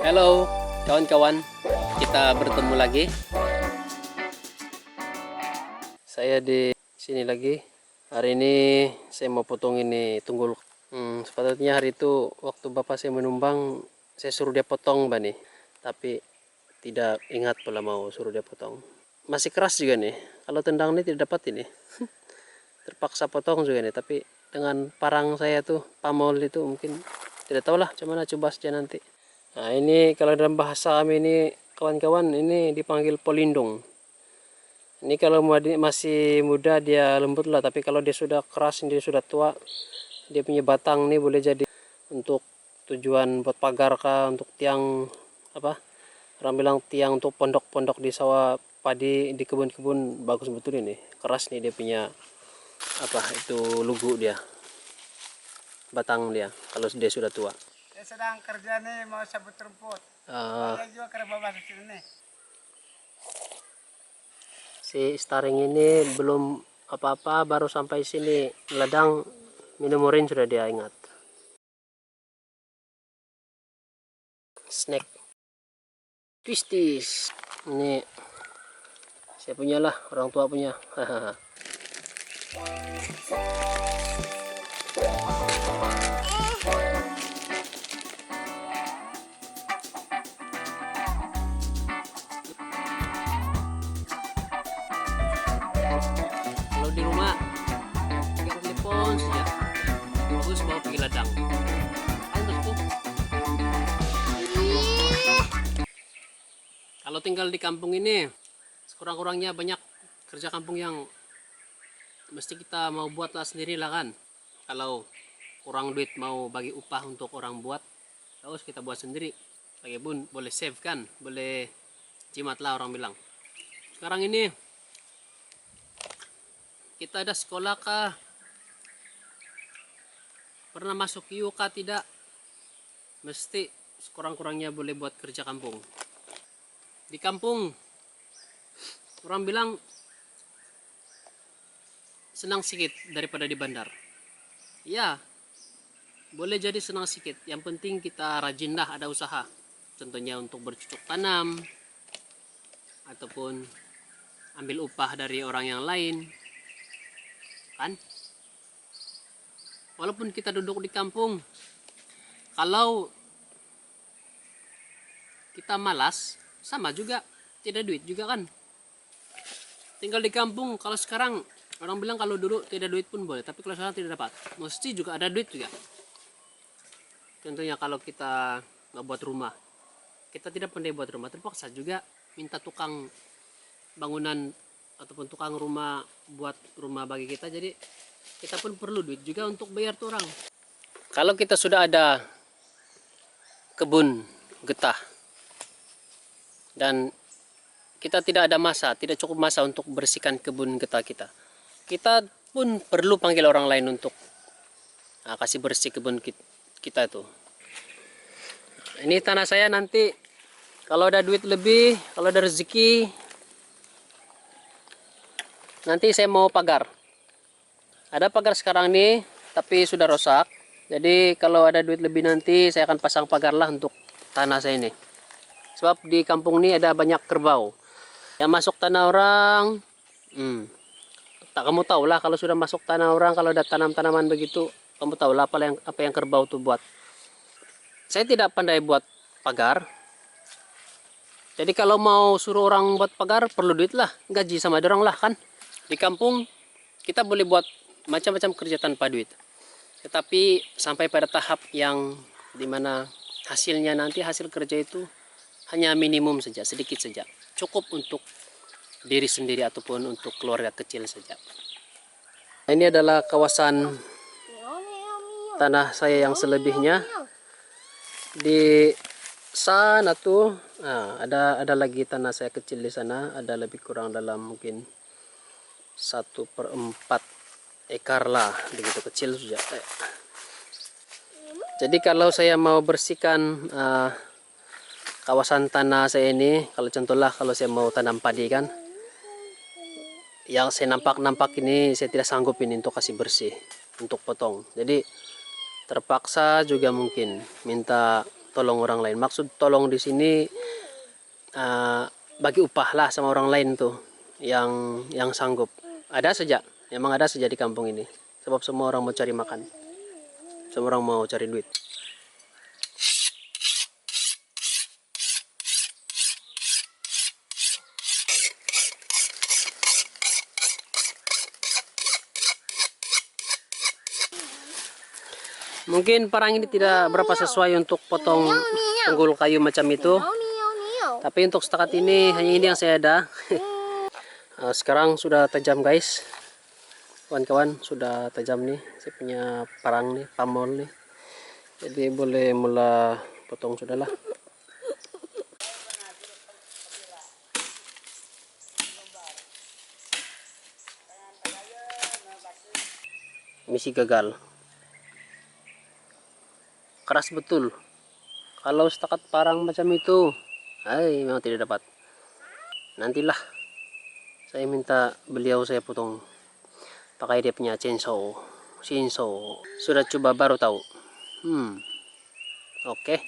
Halo kawan-kawan, kita bertemu lagi. Saya di sini lagi. Hari ini saya mau potong ini tunggul. Sepatutnya hari itu waktu bapak saya menumbang, saya suruh dia potong bani. Tapi tidak ingat pula mau suruh dia potong. Masih keras juga nih. Kalau tendang ini tidak dapat ini. Terpaksa potong juga nih. Tapi dengan parang saya tuh, pamol itu mungkin tidak tahulah. Cuman coba saja nanti. Nah ini kalau dalam bahasa kami ini kawan-kawan ini dipanggil polindung. Ini kalau masih muda dia lembut lah, tapi kalau dia sudah keras, dia sudah tua, dia punya batang nih boleh jadi untuk tujuan buat pagar kah, untuk tiang apa? Orang bilang tiang untuk pondok-pondok di sawah padi, di kebun-kebun, bagus betul ini. Keras nih dia punya apa itu lugu dia, batang dia kalau dia sudah tua. Saya sedang kerja nih, mau sabut rumput. Uh, Saya juga kerja bawa sini nih. Si Staring ini belum apa-apa, baru sampai sini ladang minum urin sudah dia ingat. Snack twisties ini saya punya lah, orang tua punya. Kalau di rumah pegang telepon saja terus bawa pergi ladang. Kalau tinggal di kampung ini sekurang-kurangnya banyak kerja kampung yang mesti kita mau buat lah sendiri lah kan. Kalau kurang duit mau bagi upah untuk orang buat, terus kita buat sendiri. Bagaimanapun boleh save kan, boleh jimat lah orang bilang. Sekarang ini kita ada sekolah kah, pernah masuk IU kah tidak, mesti sekurang-kurangnya boleh buat kerja kampung. Di kampung orang bilang senang sedikit daripada di bandar. Ya, boleh jadi senang sedikit. Yang penting kita rajin dah, ada usaha. Contohnya untuk bercocok tanam ataupun ambil upah dari orang yang lain. Kan? Walaupun kita duduk di kampung, kalau kita malas, sama juga tidak duit juga kan. Tinggal di kampung, kalau sekarang orang bilang kalau dulu tidak duit pun boleh, tapi kalau sekarang tidak dapat, mesti juga ada duit juga. Contohnya kalau kita nggak buat rumah, kita tidak pandai buat rumah, terpaksa juga minta tukang bangunan ataupun tukang rumah buat rumah bagi kita. Jadi kita pun perlu duit juga untuk bayar tuh orang. Kalau kita sudah ada kebun getah dan kita tidak ada masa, tidak cukup masa untuk bersihkan kebun getah kita, kita pun perlu panggil orang lain untuk kasih bersih kebun kita itu. Ini tanah saya, nanti kalau ada duit lebih, kalau ada rezeki, nanti saya mau pagar. Ada pagar sekarang nih, tapi sudah rusak. Jadi kalau ada duit lebih nanti saya akan pasang pagar lah untuk tanah saya ini. Sebab di kampung ini ada banyak kerbau yang masuk tanah orang. Tak kamu tahu lah kalau sudah masuk tanah orang, kalau ada tanam-tanaman begitu, kamu tahu lah apa yang kerbau tuh buat. Saya tidak pandai buat pagar. Jadi kalau mau suruh orang buat pagar perlu duit lah, gaji sama dorong lah kan. Di kampung kita boleh buat macam-macam kerja tanpa duit. Tetapi sampai pada tahap yang dimana hasilnya nanti, hasil kerja itu hanya minimum saja, sedikit saja. Cukup untuk diri sendiri ataupun untuk keluarga kecil saja. Ini adalah kawasan tanah saya yang selebihnya. Di sana tuh ada lagi tanah saya kecil di sana, ada lebih kurang dalam mungkin 1/4 ekar lah, begitu kecil saja. Jadi kalau saya mau bersihkan kawasan tanah saya ini, kalau contohlah kalau saya mau tanam padi kan, yang saya nampak ini saya tidak sanggup ini untuk kasih bersih, untuk potong. Jadi terpaksa juga mungkin minta tolong orang lain. Maksud tolong di sini bagi upah lah sama orang lain tuh yang sanggup. Ada saja, emang ada saja di kampung ini. Sebab semua orang mau cari makan, semua orang mau cari duit. Mungkin parang ini tidak berapa sesuai untuk potong tunggul kayu macam itu. Tapi untuk setakat ini hanya ini yang saya ada. Sekarang sudah tajam guys. Kawan-kawan sudah tajam nih. Saya punya parang nih, pamol nih. Jadi boleh mula potong sudahlah. Misi gagal. Keras betul. Kalau setakat parang macam itu, memang tidak dapat. Nantilah saya minta beliau saya potong pakai dia punya chainsaw. Sudah coba baru tahu. Oke.